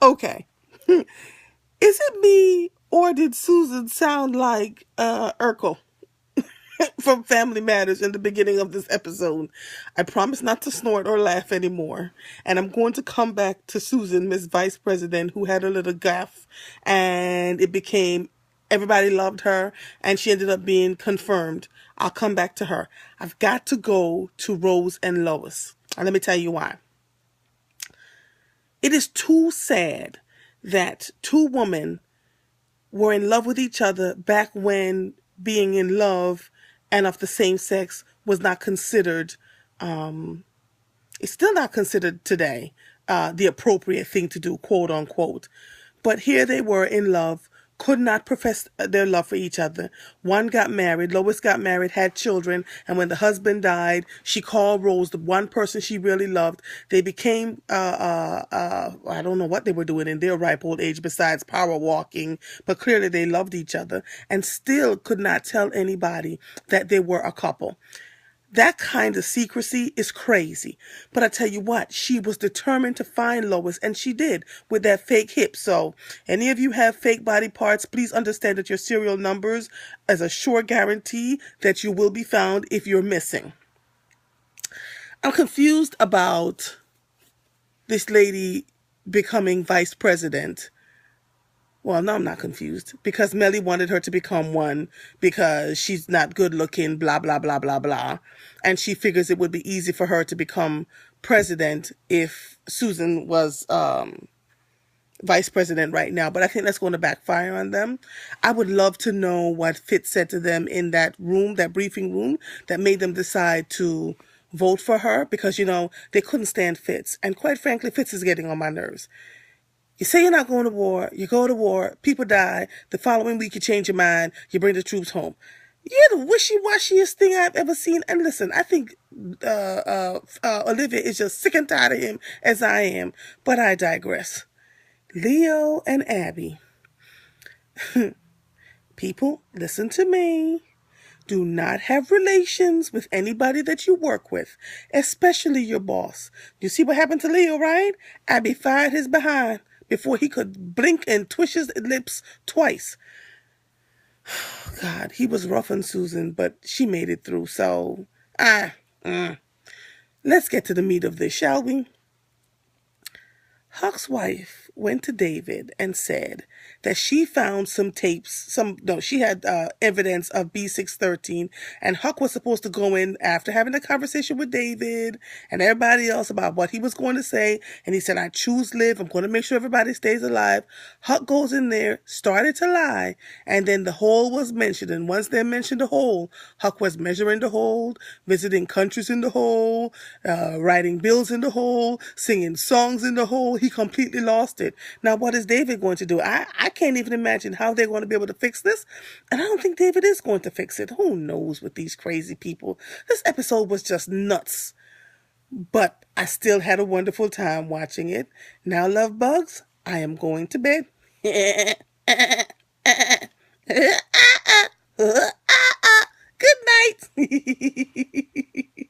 Okay. Is it me or did Susan sound like Urkel from Family Matters in the beginning of this episode? I promise not to snort or laugh anymore. And I'm going to come back to Susan, Miss Vice President, who had a little gaffe and it became everybody loved her and she ended up being confirmed. I'll come back to her. I've got to go to Rose and Lois. And let me tell you why. It is too sad that two women were in love with each other back when being in love and of the same sex was not considered, it's still not considered today, the appropriate thing to do, quote unquote. But here they were in love, could not profess their love for each other. One got married, Lois got married, had children, and when the husband died, she called Rose, the one person she really loved. They became, I don't know what they were doing in their ripe old age besides power walking, but clearly they loved each other and still could not tell anybody that they were a couple. That kind of secrecy is crazy. But I tell you what, she was determined to find Lois, and she did with that fake hip. So any of you have fake body parts, please understand that your serial numbers is a sure guarantee that you will be found if you're missing. I'm confused about this lady becoming vice president. Well, no, I'm not confused because Melly wanted her to become one because she's not good looking, blah, blah, blah, blah, blah. And she figures it would be easy for her to become president if Susan was vice president right now. But I think that's going to backfire on them. I would love to know what Fitz said to them in that room, that briefing room, that made them decide to vote for her because, you know, they couldn't stand Fitz. And quite frankly, Fitz is getting on my nerves. You say you're not going to war, you go to war, people die, the following week you change your mind, you bring the troops home. You're the wishy-washiest thing I've ever seen. And listen, I think Olivia is just sick and tired of him as I am, but I digress. Leo and Abby. People, listen to me. Do not have relations with anybody that you work with, especially your boss. You see what happened to Leo, right? Abby fired his behind before he could blink and twitch his lips twice. God, he was rough on Susan, but she made it through. So, let's get to the meat of this, shall we? Huck's wife went to David and said that she found some tapes, she had evidence of B613, and Huck was supposed to go in after having a conversation with David and everybody else about what he was going to say, and he said, I choose live, I'm going to make sure everybody stays alive. Huck goes in there, started to lie, and then the hole was mentioned, and once they mentioned the hole, Huck was measuring the hole, visiting countries in the hole, writing bills in the hole, singing songs in the hole. He completely lost it. Now, what is David going to do? I can't even imagine how they're going to be able to fix this. And I don't think David is going to fix it. Who knows with these crazy people? This episode was just nuts. But I still had a wonderful time watching it. Now, love bugs, I am going to bed. Good night.